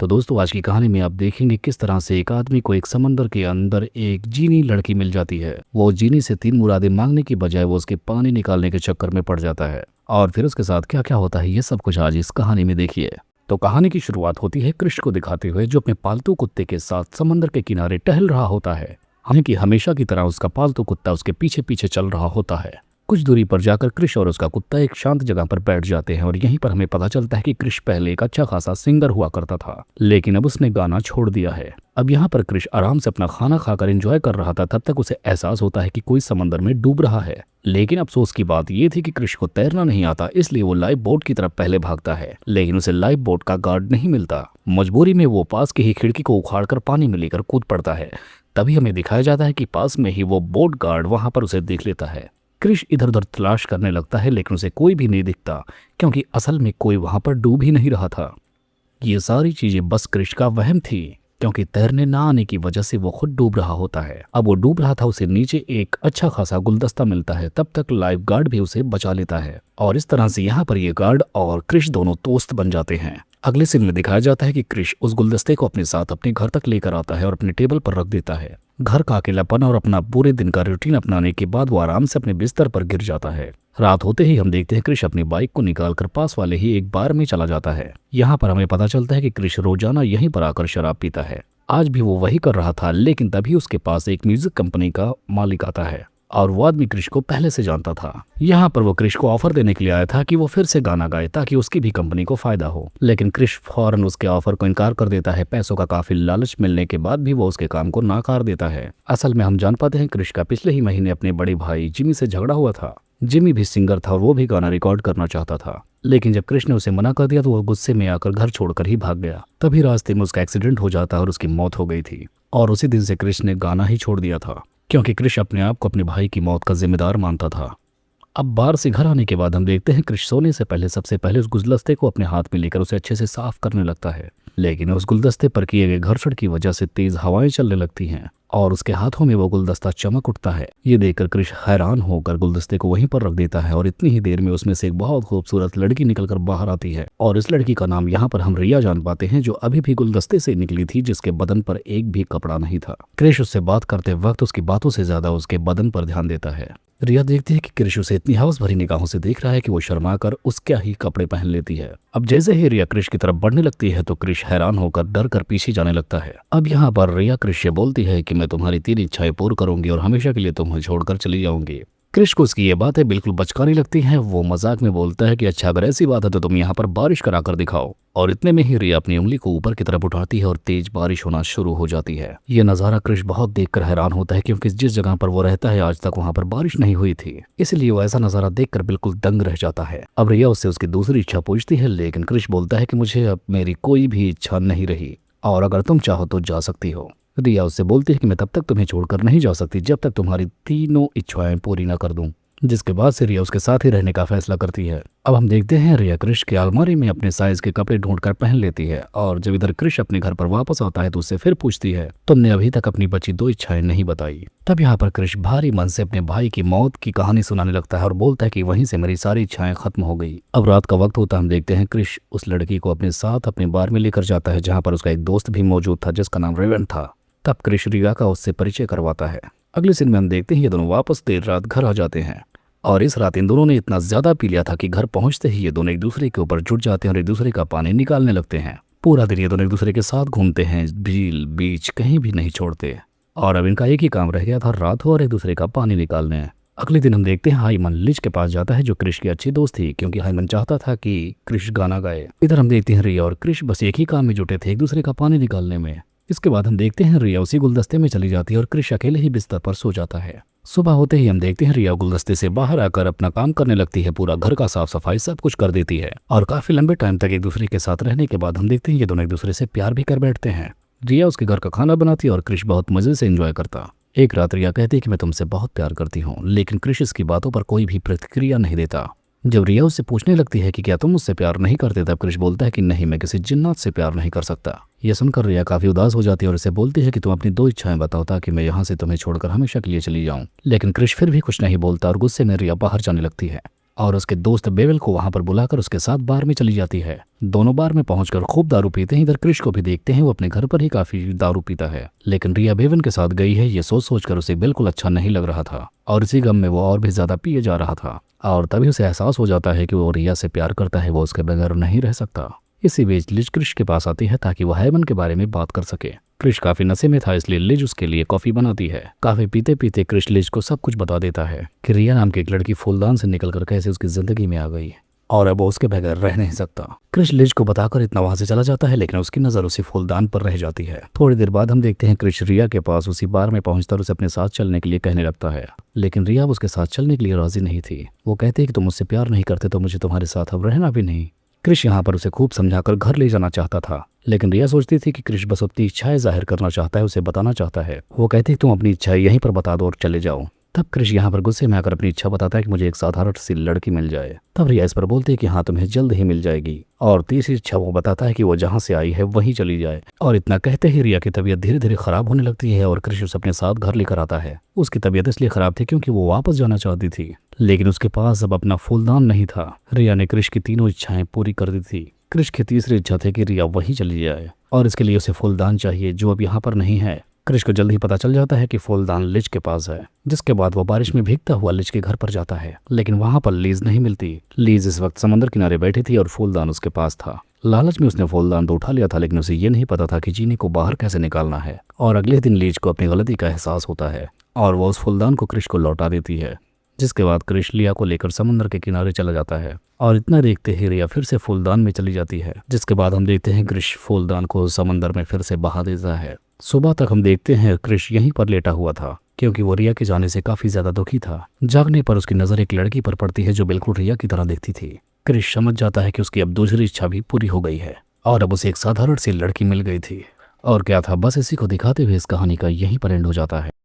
तो दोस्तों आज की कहानी में आप देखेंगे किस तरह से एक आदमी को एक समंदर के अंदर एक जीनी लड़की मिल जाती है। वो जीनी से 3 मुरादें मांगने की बजाय वो उसके पानी निकालने के चक्कर में पड़ जाता है और फिर उसके साथ क्या क्या होता है ये सब कुछ आज इस कहानी में देखिए। तो कहानी की शुरुआत होती है कृष्ण को दिखाते हुए जो अपने पालतू कुत्ते के साथ समंदर के किनारे टहल रहा होता है। हालांकि हमेशा की तरह उसका पालतू कुत्ता उसके पीछे पीछे चल रहा होता है। कुछ दूरी पर जाकर कृष और उसका कुत्ता एक शांत जगह पर बैठ जाते हैं और यहीं पर हमें पता चलता है कि कृष पहले एक अच्छा खासा सिंगर हुआ करता था, लेकिन अब उसने गाना छोड़ दिया है। अब यहाँ पर कृष आराम से अपना खाना खाकर एंजॉय कर रहा था, तब तक उसे एहसास होता है कि कोई समंदर में डूब रहा है। लेकिन अफसोस की बात यह थी कि कृष को तैरना नहीं आता, इसलिए वो लाइफ बोट की तरफ पहले भागता है, लेकिन उसे लाइफ बोट का गार्ड नहीं मिलता। मजबूरी में वो पास की ही खिड़की को उखाड़कर पानी में लेकर कूद पड़ता है। तभी हमें दिखाया जाता है कि पास में ही वो बोट गार्ड वहां पर उसे देख लेता है। कृष इधर उधर तलाश करने लगता है, लेकिन उसे कोई भी नहीं दिखता, क्योंकि असल में कोई वहां पर डूब ही नहीं रहा था। ये सारी चीजें बस कृष का वहम थी, क्योंकि तैरने ना आने की वजह से वो खुद डूब रहा होता है। अब वो डूब रहा था, उसे नीचे एक अच्छा खासा गुलदस्ता मिलता है। तब तक लाइफ गार्ड भी उसे बचा लेता है और इस तरह से यहाँ पर ये गार्ड और कृष दोनों दोस्त बन जाते हैं। अगले सीन में दिखाया जाता है कि कृष उस गुलदस्ते को अपने साथ अपने घर तक लेकर आता है और अपने टेबल पर रख देता है। घर का अकेलापन और अपना पूरे दिन का रूटीन अपनाने के बाद वो आराम से अपने बिस्तर पर गिर जाता है। रात होते ही हम देखते हैं कृष अपनी बाइक को निकालकर पास वाले ही एक बार में चला जाता है। यहाँ पर हमें पता चलता है कि कृष रोजाना यहीं पर आकर शराब पीता है। आज भी वो वही कर रहा था, लेकिन तभी उसके पास एक म्यूजिक कंपनी का मालिक आता है और वो आदमी कृष को पहले से जानता था। यहाँ पर वो कृष को ऑफर देने के लिए आया था कि वो फिर से गाना गाए ताकि उसकी भी कंपनी को फायदा हो, लेकिन कृष फौरन उसके ऑफर को इनकार कर देता है। पैसों का काफी लालच मिलने के बाद भी वो उसके काम को नाकार देता है। असल में हम जान पाते हैं कृष का पिछले ही महीने अपने बड़े भाई जिमी से झगड़ा हुआ था। जिमी भी सिंगर था और वो भी गाना रिकॉर्ड करना चाहता था, लेकिन जब कृष ने उसे मना कर दिया तो वो गुस्से में आकर घर छोड़कर ही भाग गया। तभी रास्ते में उसका एक्सीडेंट हो जाता और उसकी मौत हो गई थी और उसी दिन से कृष ने गाना ही छोड़ दिया था, क्योंकि कृष अपने आप को अपने भाई की मौत का जिम्मेदार मानता था। अब बाहर से घर आने के बाद हम देखते हैं कृष सोने से पहले सबसे पहले उस गुलदस्ते को अपने हाथ में लेकर उसे अच्छे से साफ करने लगता है, लेकिन उस गुलदस्ते पर किए गए घर्षण की वजह से तेज हवाएं चलने लगती हैं और उसके हाथों में वो गुलदस्ता चमक उठता है। ये देखकर कृष हैरान होकर गुलदस्ते को वहीं पर रख देता है और इतनी ही देर में उसमें से एक बहुत खूबसूरत लड़की निकलकर बाहर आती है और इस लड़की का नाम यहाँ पर हम रिया जान पाते हैं, जो अभी भी गुलदस्ते से निकली थी, जिसके बदन पर एक भी कपड़ा नहीं था। कृष उससे बात करते वक्त उसकी बातों से ज्यादा उसके बदन पर ध्यान देता है। रिया देखती है कि कृष उसे इतनी हवस भरी निगाहों से देख रहा है कि वो शर्मा कर उसके ही कपड़े पहन लेती है। अब जैसे ही रिया कृष की तरफ बढ़ने लगती है तो कृष हैरान होकर डर कर पीछे जाने लगता है। अब यहाँ पर रिया कृष से बोलती है कि मैं तुम्हारी 3 इच्छाएं पूर्ण करूंगी और हमेशा के लिए तुम्हें छोड़कर चली जाऊंगी। कृष को उसकी ये बातें बिल्कुल बचकानी लगती हैं। वो मजाक में बोलता है कि अच्छा अगर ऐसी बात है तो तुम यहाँ पर बारिश कराकर दिखाओ, और इतने में ही रिया अपनी उंगली को ऊपर की तरफ उठाती है और तेज बारिश होना शुरू हो जाती है। ये नजारा कृष बहुत देखकर हैरान होता है, क्योंकि जिस जगह पर वो रहता है आज तक वहां पर बारिश नहीं हुई थी, इसलिए वो ऐसा नजारा देखकर बिल्कुल दंग रह जाता है। अब रिया उससे उसकी दूसरी इच्छा पूछती है, लेकिन कृष बोलता है कि मुझे अब मेरी कोई भी इच्छा नहीं रही और अगर तुम चाहो तो जा सकती हो। रिया उससे बोलती है कि मैं तब तक तुम्हें छोड़कर नहीं जा सकती जब तक तुम्हारी 3 इच्छाएं पूरी न कर दूं, जिसके बाद से रिया उसके साथ ही रहने का फैसला करती है। अब हम देखते हैं रिया कृष के अलमारी में अपने साइज के कपड़े ढूंढकर पहन लेती है और जब इधर कृष अपने घर पर वापस आता है तो उससे फिर पूछती है, तुमने अभी तक अपनी बची 2 इच्छाएं नहीं बताई। तब यहाँ पर कृष भारी मन से अपने भाई की मौत की कहानी सुनाने लगता है और बोलता है कि वहीं से मेरी सारी इच्छाएं खत्म हो गई। अब रात का वक्त होता है। हम देखते हैं कृष उस लड़की को अपने साथ अपने बार में लेकर जाता है, जहाँ पर उसका एक दोस्त भी मौजूद था जिसका नाम रेवन था। तब कृष रिया का उससे परिचय करवाता है। अगले दिन में हम देखते हैं ये दोनों वापस देर रात घर आ जाते हैं और इस रात इन दोनों ने इतना ज्यादा पी लिया था कि घर पहुंचते ही ये दोनों एक दूसरे के ऊपर जुट जाते हैं और एक दूसरे का पानी निकालने लगते हैं। पूरा दिन ये दोनों एक दूसरे के साथ घूमते हैं, झील बीच कहीं भी नहीं छोड़ते और अब इनका एक ही काम रह गया था, रात हो और एक दूसरे का पानी निकालने। अगले दिन हम देखते हैं हाईमन लिज के पास जाता है, जो कृष की अच्छी दोस्त थी, क्योंकि हाईमन चाहता था कि कृष गाना गाए। इधर हम देखते हैं रिया और कृष बस एक ही काम में जुटे थे, एक दूसरे का पानी निकालने में। इसके बाद हम देखते हैं रिया उसी गुलदस्ते में चली जाती है और कृष अकेले ही बिस्तर पर सो जाता है। सुबह होते ही हम देखते हैं रिया गुलदस्ते से बाहर आकर अपना काम करने लगती है, पूरा घर का साफ सफाई सब कुछ कर देती है और काफी लंबे टाइम तक एक दूसरे के साथ रहने के बाद हम देखते हैं ये दोनों एक दूसरे से प्यार भी कर बैठते हैं। रिया उसके घर का खाना बनाती है और कृष बहुत मजे से एंजॉय करता। एक रात रिया कहती है कि मैं तुमसे बहुत प्यार करती हूँ, लेकिन कृष इसकी बातों पर कोई भी प्रतिक्रिया नहीं देता। जब रिया उससे पूछने लगती है कि क्या तुम मुझसे प्यार नहीं करते, तब कृष बोलता है कि नहीं, मैं किसी जिन्नात से प्यार नहीं कर सकता। यह सुनकर रिया काफी उदास हो जाती है और उसे बोलती है कि तुम अपनी 2 इच्छाएं बताओ ताकि मैं यहाँ से तुम्हें छोड़कर हमेशा के लिए चली जाऊं। लेकिन कृष फिर भी कुछ नहीं बोलता और गुस्से में रिया बाहर जाने लगती है। और उसके दोस्त बेवल को वहां पर बुलाकर उसके साथ बार में चली जाती है। दोनों बार में पहुंचकर खूब दारू पीते हैं। इधर क्रिश को भी देखते हैं, वो अपने घर पर ही काफी दारू पीता है, लेकिन रिया बेवन के साथ गई है ये सोच सोचकर उसे बिल्कुल अच्छा नहीं लग रहा था और इसी गम में वो और भी ज्यादा पिए जा रहा था। और तभी उसे एहसास हो जाता है कि वो रिया से प्यार करता है, वो उसके बगैर नहीं रह सकता। इसी बीच लिज क्रिश के पास आती है ताकि वह हेवन के बारे में बात कर सके। क्रिश काफी नशे में था, इसलिए लिज उसके लिए कॉफी बनाती है। काफी पीते पीते क्रिश लिज को सब कुछ बता देता है कि रिया नाम की एक लड़की फूलदान से निकलकर कैसे उसकी जिंदगी में आ गई और अब वो उसके बगैर रह नहीं सकता। क्रिश लिज को बताकर इतना वहां से चला जाता है, लेकिन उसकी नजर उसी फूलदान पर रह जाती है। थोड़ी देर बाद हम देखते हैं क्रिश रिया के पास उसी बार में पहुंचकर उसे अपने साथ चलने के लिए कहने लगता है, लेकिन रिया उसके साथ चलने के लिए राजी नहीं थी। वो कहते हैं कि तुम मुझसे प्यार नहीं करते तो मुझे तुम्हारे साथ अब रहना भी नहीं। क्रिश यहाँ पर उसे खूब समझाकर घर ले जाना चाहता था, लेकिन रिया सोचती थी कि क्रिश बस अपनी इच्छाएं जाहिर करना चाहता है, उसे बताना चाहता है। वो कहती है तुम अपनी इच्छाएं यहीं पर बता दो और चले जाओ। तब क्रिश यहाँ पर गुस्से में आकर अपनी इच्छा बताता है कि मुझे एक साधारण सी लड़की मिल जाए। तब रिया इस पर बोलती है कि हाँ तुम्हें जल्द ही मिल जाएगी। और तीसरी इच्छा वो बताता है कि वो जहाँ से आई है वहीं चली जाए। और इतना कहते ही रिया की तबीयत धीरे धीरे खराब होने लगती है और क्रिश उसे अपने साथ घर लेकर आता है। उसकी तबीयत इसलिए खराब थी क्योंकि वो वापस जाना चाहती थी, लेकिन उसके पास अब अपना फूलदान नहीं था। रिया ने क्रिश की तीनों इच्छाएं पूरी कर दी थी। क्रिश की तीसरी इच्छा थी कि रिया वहीं चली जाए और इसके लिए उसे फूलदान चाहिए जो अब यहाँ पर नहीं है। क्रिश को जल्द ही पता चल जाता है कि फूलदान लिज के पास है, जिसके बाद वो बारिश में भीगता हुआ लिज के घर पर जाता है, लेकिन वहां पर लीज नहीं मिलती। लीज इस वक्त समंदर किनारे बैठी थी और फूलदान उसके पास था। लालच में उसने फूलदान तो उठा लिया था, लेकिन उसे ये नहीं पता था कि जीनी को बाहर कैसे निकालना है। और अगले दिन लीज को अपनी गलती का एहसास होता है और वो उस फूलदान को क्रिश को लौटा देती है, जिसके बाद क्रिश लिया को लेकर समुद्र के किनारे चला जाता है। और इतना देखते ही रिया फिर से फूलदान में चली जाती है, जिसके बाद हम देखते हैं क्रिश फूलदान को समंदर में फिर से बहा देता है। सुबह तक हम देखते हैं क्रिश यहीं पर लेटा हुआ था क्योंकि वो रिया के जाने से काफी ज्यादा दुखी था। जागने पर उसकी नजर एक लड़की पर पड़ती है जो बिल्कुल रिया की तरह दिखती थी। क्रिश समझ जाता है कि उसकी अब दूसरी इच्छा भी पूरी हो गई है और अब उसे एक साधारण सी लड़की मिल गई थी। और क्या था, बस इसी को दिखाते हुए इस कहानी का यहीं पर एंड हो जाता है।